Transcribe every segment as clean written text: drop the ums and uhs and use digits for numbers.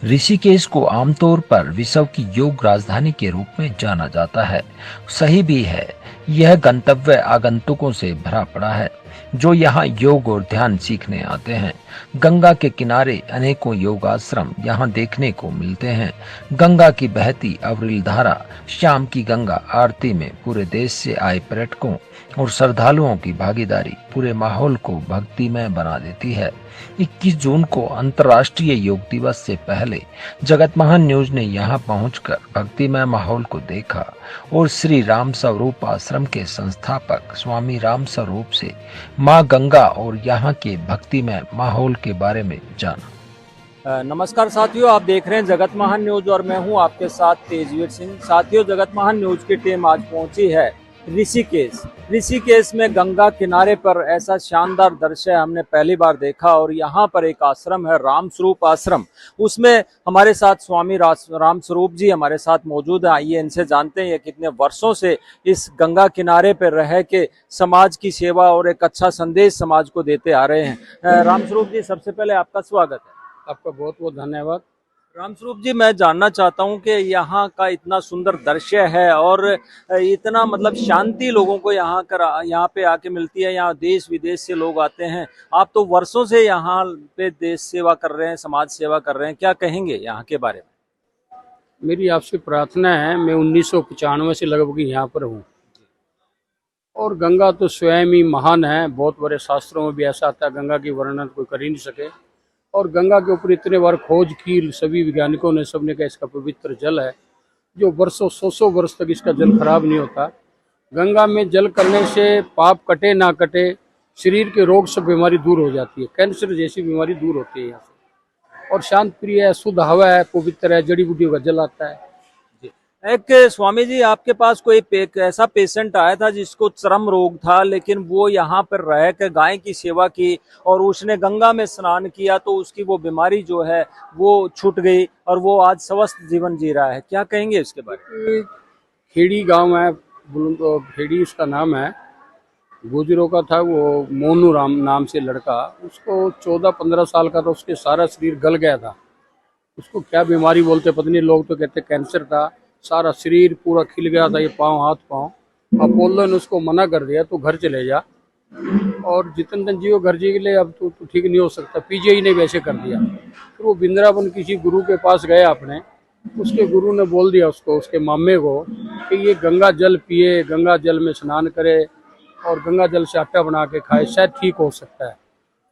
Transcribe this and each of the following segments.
ऋषिकेश को आमतौर पर विश्व की योग राजधानी के रूप में जाना जाता है। सही भी है। यह गंतव्य आगंतुकों से भरा पड़ा है जो यहाँ योग और ध्यान सीखने आते हैं। गंगा के किनारे अनेकों योग आश्रम यहाँ देखने को मिलते हैं। गंगा की बहती अविरल धारा, शाम की गंगा आरती में पूरे देश से आए पर्यटकों और श्रद्धालुओं की भागीदारी पूरे माहौल को भक्तिमय बना देती है। 21 जून को अंतर्राष्ट्रीय योग दिवस से पहले जगत महान न्यूज ने यहाँ पहुंचकर भक्तिमय माहौल को देखा और श्री राम स्वरूप आश्रम के संस्थापक स्वामी राम स्वरूप से मां गंगा और यहाँ के भक्तिमय माहौल के बारे में जाना। नमस्कार साथियों, आप देख रहे हैं जगत महान न्यूज और मैं हूं आपके साथ तेजवीर सिंह। साथियों, जगत महान न्यूज की टीम आज पहुंची है ऋषिकेश में गंगा किनारे पर। ऐसा शानदार दृश्य हमने पहली बार देखा और यहाँ पर एक आश्रम है, राम स्वरूप आश्रम। उसमें हमारे साथ स्वामी राम स्वरूप जी हमारे साथ मौजूद है। आइए इनसे जानते हैं ये कितने वर्षों से इस गंगा किनारे पर रह के समाज की सेवा और एक अच्छा संदेश समाज को देते आ रहे हैं। राम स्वरूप जी, सबसे पहले आपका स्वागत है। आपका बहुत बहुत धन्यवाद। राम स्वरूप जी, मैं जानना चाहता हूं कि यहाँ का इतना सुंदर दृश्य है और इतना मतलब शांति लोगों को यहाँ पे आके मिलती है। यहाँ देश विदेश से लोग आते हैं। आप तो वर्षों से यहाँ पे देश सेवा कर रहे हैं, समाज सेवा कर रहे हैं, क्या कहेंगे यहाँ के बारे में? मेरी आपसे प्रार्थना है, मैं 1995 से लगभग यहाँ पर हूँ और गंगा तो स्वयं ही महान है। बहुत बड़े शास्त्रों में भी ऐसा आता है, गंगा की वर्णन कोई कर ही नहीं सके। और गंगा के ऊपर इतने बार खोज की सभी वैज्ञानिकों ने, सबने कहा इसका पवित्र जल है जो वर्षों 100 वर्ष तक इसका जल खराब नहीं होता। गंगा में जल करने से पाप कटे ना कटे, शरीर के रोग सब बीमारी दूर हो जाती है। कैंसर जैसी बीमारी दूर होती है यहाँ से। और शांत प्रिय है, शुद्ध हवा है, पवित्र है, जड़ी बूटियों का जल आता है। एक स्वामी जी, आपके पास कोई ऐसा पेशेंट आया था जिसको चर्म रोग था, लेकिन वो यहाँ पर रह कर गाय की सेवा की और उसने गंगा में स्नान किया तो उसकी वो बीमारी जो है वो छूट गई और वो आज स्वस्थ जीवन जी रहा है। क्या कहेंगे इसके बारे में? खेड़ी गांव है, खेड़ी उसका नाम है। गुजरों का था वो, मोनू राम नाम से लड़का। उसको 14-15 साल का था, उसके सारा शरीर गल गया था। उसको क्या बीमारी बोलते पता नहीं, लोग तो कहते कैंसर था। सारा शरीर पूरा खिल गया था, ये पाँव, हाथ पाँव। अपोलो ने उसको मना कर दिया, तो घर चले जा और जितने दिन जियो घर जी के लिए, अब तो ठीक नहीं हो सकता। पीजीआई ने वैसे कर दिया। फिर वो वृंदावन किसी गुरु के पास गया अपने, उसके गुरु ने बोल दिया उसको, उसके मामे को, कि ये गंगा जल पिए, गंगा जल में स्नान करे और गंगा जल से आटा बना के खाए, शायद ठीक हो सकता है।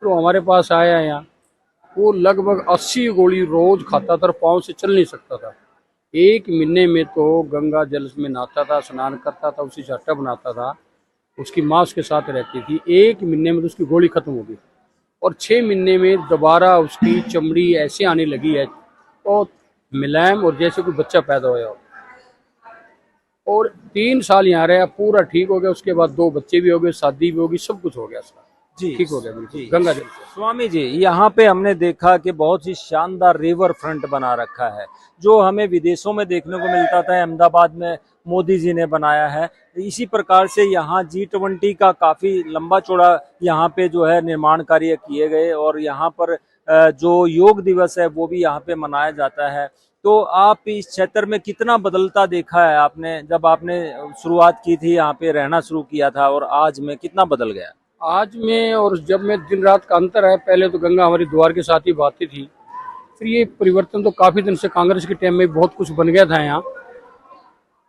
तो हमारे पास आया यहाँ, वो लगभग 80 गोली रोज खाता था, पाँव से चल नहीं सकता था। 1 महीने में तो गंगा जल में नहाता था, स्नान करता था, उसी से आटा बनाता था। उसकी माँ उसके साथ रहती थी। 1 महीने में तो उसकी गोली खत्म हो गई और 6 महीने में दोबारा उसकी चमड़ी ऐसे आने लगी है और मुलायम, और जैसे कोई बच्चा पैदा होया हो। और 3 साल यहाँ रहा, पूरा ठीक हो गया। उसके बाद 2 बच्चे भी हो गए, शादी भी होगी, सब कुछ हो गया उसका। जी, ठीक हो गया बिल्कुल जी। गंगा जल से। स्वामी जी, यहाँ पे हमने देखा कि बहुत ही शानदार रिवर फ्रंट बना रखा है जो हमें विदेशों में देखने को मिलता था। अहमदाबाद में मोदी जी ने बनाया है। इसी प्रकार से यहाँ G20 का काफी लंबा चौड़ा यहाँ पे जो है निर्माण कार्य किए गए और यहाँ पर जो योग दिवस है वो भी यहाँ पे मनाया जाता है। तो आप इस क्षेत्र में कितना बदलता देखा है आपने, जब आपने शुरुआत की थी यहाँ पे रहना शुरू किया था और आज में कितना बदल गया? आज में और जब में दिन रात का अंतर है। पहले तो गंगा हमारी द्वार के साथ ही बहती थी, फिर ये परिवर्तन तो काफ़ी दिन से कांग्रेस के टाइम में बहुत कुछ बन गया था यहाँ।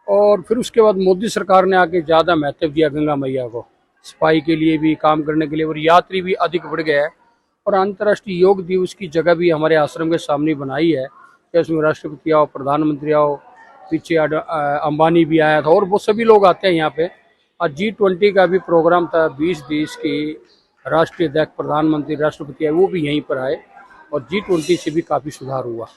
और फिर उसके बाद मोदी सरकार ने आके ज़्यादा महत्व दिया गंगा मैया को, सफाई के लिए भी, काम करने के लिए, और यात्री भी अधिक बढ़ गया है। और अंतर्राष्ट्रीय योग दिवस की जगह भी हमारे आश्रम के सामने बनाई है, चाहे उसमें राष्ट्रपति आओ, प्रधानमंत्री आओ, पीछे अंबानी भी आया था और वो सभी लोग आते हैं यहाँ पे। और G20 का भी प्रोग्राम था, 20 देश के राष्ट्रीय अध्यक्ष, प्रधानमंत्री, राष्ट्रपति आए, वो भी यहीं पर आए और G20 से भी काफ़ी सुधार हुआ।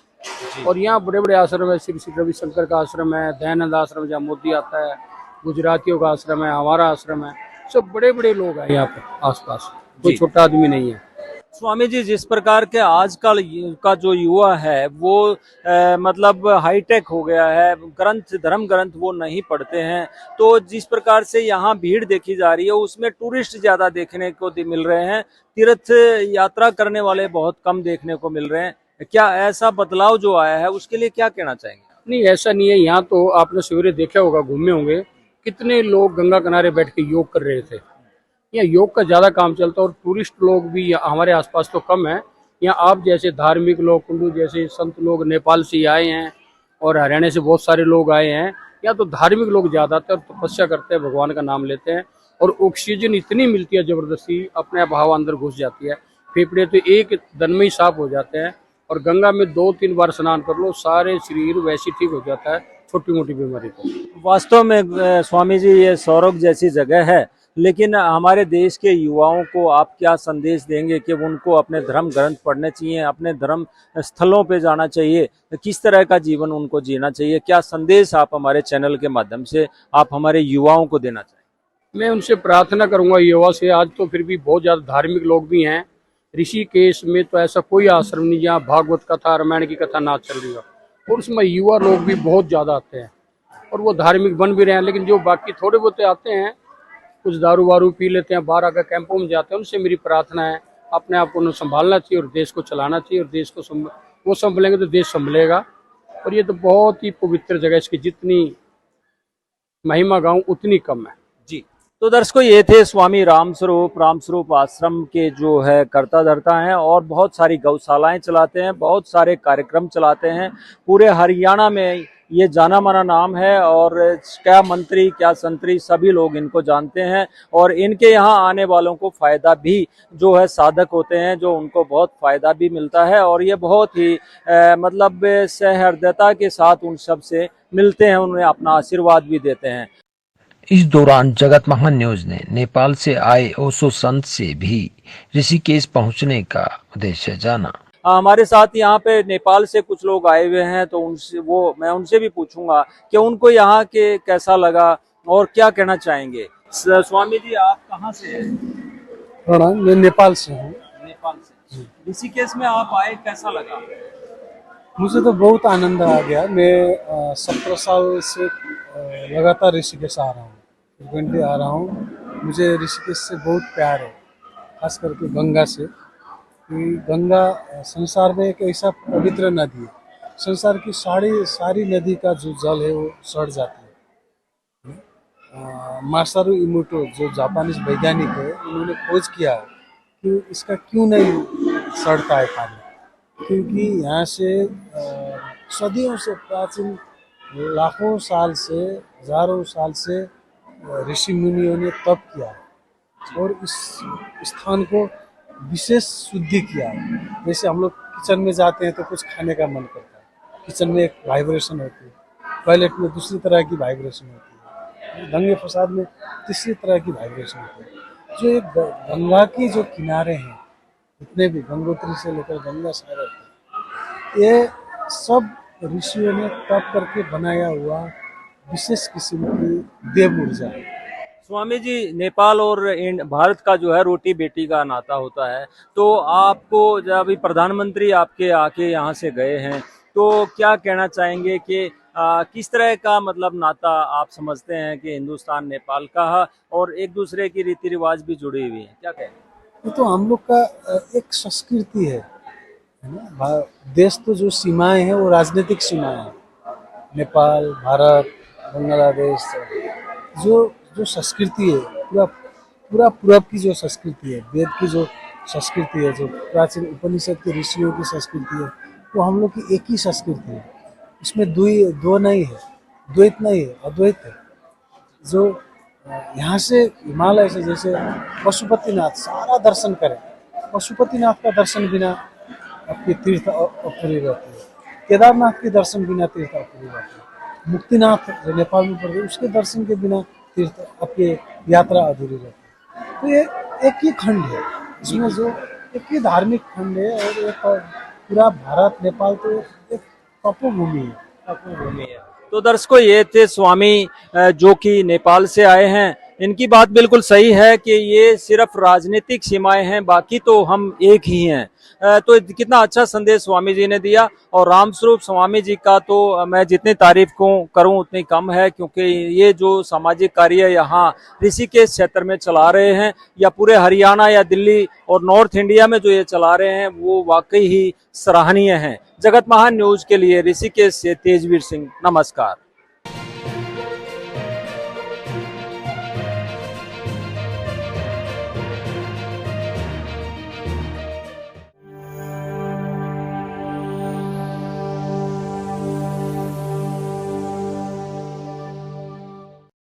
और यहाँ बड़े बड़े आश्रम है, श्री श्री रविशंकर का आश्रम है, दयानंद आश्रम जहाँ मोदी आता है, गुजरातियों का आश्रम है, हमारा आश्रम है, सब बड़े बड़े लोग हैं यहाँ पर आसपास, कोई छोटा आदमी नहीं है। स्वामी जी, जिस प्रकार के आजकल का जो युवा है वो मतलब हाईटेक हो गया है, धर्म ग्रंथ वो नहीं पढ़ते हैं, तो जिस प्रकार से यहाँ भीड़ देखी जा रही है उसमें टूरिस्ट ज्यादा देखने को मिल रहे हैं, तीर्थ यात्रा करने वाले बहुत कम देखने को मिल रहे हैं। क्या ऐसा बदलाव जो आया है उसके लिए क्या कहना चाहेंगे? नहीं, ऐसा नहीं है। यहाँ तो आपने सवेरे देखा होगा, घूमे होंगे, कितने लोग गंगा किनारे बैठ के योग कर रहे थे। यहाँ योग का ज़्यादा काम चलता है और टूरिस्ट लोग भी हमारे आसपास तो कम है। यहाँ आप जैसे धार्मिक लोग, कुंडू जैसे संत लोग नेपाल से आए हैं और हरियाणा से बहुत सारे लोग आए हैं। यहाँ तो धार्मिक लोग ज़्यादातर तपस्या करते हैं, भगवान का नाम लेते हैं और ऑक्सीजन इतनी मिलती है ज़बरदस्ती, अपने आप हवा अंदर घुस जाती है, फेफड़े तो एक दिन में ही साफ हो जाते हैं। और गंगा में 2-3 बार स्नान कर लो, सारे शरीर वैसे ठीक हो जाता है, छोटी मोटी बीमारी को। वास्तव में स्वामी जी ये स्वर्ग जैसी जगह है, लेकिन हमारे देश के युवाओं को आप क्या संदेश देंगे कि उनको अपने धर्म ग्रंथ पढ़ने चाहिए, अपने धर्म स्थलों पे जाना चाहिए, किस तरह का जीवन उनको जीना चाहिए? क्या संदेश आप हमारे चैनल के माध्यम से आप हमारे युवाओं को देना चाहेंगे? मैं उनसे प्रार्थना करूंगा युवा से, आज तो फिर भी बहुत ज़्यादा धार्मिक लोग भी हैं। ऋषिकेश में तो ऐसा कोई आश्रम नहीं जहाँ भागवत कथा, रामायण की कथा ना चल रही हो, और उसमें युवा लोग भी बहुत ज़्यादा आते हैं और वो धार्मिक बन भी रहे हैं। लेकिन जो बाकी थोड़े बहुत आते हैं, कुछ दारू वारू पी लेते हैं, बाहर आकर कैंपों में जाते हैं, उनसे मेरी प्रार्थना है अपने आप को संभालना चाहिए और देश को चलाना चाहिए। और देश को वो संभलेंगे तो देश संभलेगा। और ये तो बहुत ही पवित्र जगह, इसकी जितनी महिमा गाऊं उतनी कम है। जी, तो दर्शकों ये थे स्वामी रामस्वरूप आश्रम के जो है कर्ता धर्ता हैं और बहुत सारी गौशालाएं चलाते हैं, बहुत सारे कार्यक्रम चलाते हैं। पूरे हरियाणा में ये जाना माना नाम है और क्या मंत्री क्या संतरी सभी लोग इनको जानते हैं और इनके यहाँ आने वालों को फायदा भी जो है साधक होते हैं, जो उनको बहुत फायदा भी मिलता है और ये बहुत ही मतलब सहृदयता के साथ उन सब से मिलते हैं, उन्हें अपना आशीर्वाद भी देते हैं। इस दौरान जगत महान न्यूज ने नेपाल से आए ओशो संत से भी ऋषिकेश पहुंचने का उद्देश्य जाना। हमारे साथ यहाँ पे नेपाल से कुछ लोग आए हुए हैं, तो मैं उनसे भी पूछूंगा कि उनको यहाँ के कैसा लगा और क्या कहना चाहेंगे। स्वामी जी आप कहाँ से हैं? प्रणाम, मैं नेपाल से हूँ। नेपाल से। ऋषिकेश में आप आए, कैसा लगा? मुझे तो बहुत आनंद आ गया। मैं 17 साल से लगातार ऋषिकेश आ रहा हूँ, फ्रिक्वेंटली आ रहा हूँ। मुझे ऋषिकेश से बहुत प्यार है, खास करके गंगा से। कि गंगा संसार में एक ऐसा पवित्र नदी है, संसार की सारी नदी का जो जल है वो सड़ जाती है। मासारू इमोटो जो जापानीज वैज्ञानिक है, उन्होंने खोज किया है कि इसका क्यों नहीं सड़ता है पानी। क्योंकि यहाँ से सदियों से, प्राचीन लाखों साल से, हजारों साल से ऋषि मुनियों ने तप किया है और इस स्थान को विशेष शुद्धि किया है। जैसे हम लोग किचन में जाते हैं तो कुछ खाने का मन करता है, किचन में एक वाइब्रेशन होती है, टॉयलेट में दूसरी तरह की वाइब्रेशन होती है, गंगे प्रसाद में तीसरी तरह की वाइब्रेशन होती है। जो एक गंगा की जो किनारे हैं, जितने भी गंगोत्री से लेकर गंगा सागर, ये सब ऋषियों ने तप करके बनाया हुआ विशेष किस्म की देव ऊर्जा है। स्वामी जी, नेपाल और भारत का जो है रोटी बेटी का नाता होता है, तो आपको जब अभी प्रधानमंत्री आपके आके यहाँ से गए हैं, तो क्या कहना चाहेंगे कि किस तरह का मतलब नाता आप समझते हैं कि हिंदुस्तान नेपाल का, और एक दूसरे की रीति रिवाज भी जुड़ी हुई है, क्या कहेंगे? ये तो हम लोग का एक संस्कृति है ना। देश तो जो सीमाएं हैं वो राजनीतिक सीमाएं हैं। नेपाल, भारत, बांग्लादेश, जो संस्कृति है, पूरा पूरब की जो संस्कृति है, वेद की जो संस्कृति है, जो प्राचीन उपनिषद के ऋषियों की संस्कृति है, वो हम लोग की एक ही संस्कृति है। इसमें दो नहीं है, द्वैत नहीं है, अद्वैत है। जो यहाँ से हिमालय से, जैसे पशुपतिनाथ सारा दर्शन करें, पशुपतिनाथ का दर्शन बिना आपकी तीर्थ अपूरी रहती है, केदारनाथ के दर्शन बिना तीर्थ अपूरी रहती है, मुक्तिनाथ जो नेपाल में पड़ते हैं उसके दर्शन के बिना तीर्थ आपकी यात्रा अधूरी रहती है। तो ये एक ही खंड है, इसमें जो एक ही धार्मिक खंड है और एक पूरा भारत नेपाल तो एक तपोभूमि है। तो दर्शकों ये थे स्वामी जो कि नेपाल से आए हैं। इनकी बात बिल्कुल सही है कि ये सिर्फ राजनीतिक सीमाएं हैं, बाकी तो हम एक ही हैं। तो कितना अच्छा संदेश स्वामी जी ने दिया। और रामस्वरूप स्वामी जी का तो मैं जितनी तारीफ करूं उतनी कम है, क्योंकि ये जो सामाजिक कार्य यहाँ ऋषिकेश क्षेत्र में चला रहे हैं, या पूरे हरियाणा या दिल्ली और नॉर्थ इंडिया में जो ये चला रहे हैं, वो वाकई ही सराहनीय है। जगत महान न्यूज के लिए ऋषिकेश से तेजवीर सिंह, नमस्कार।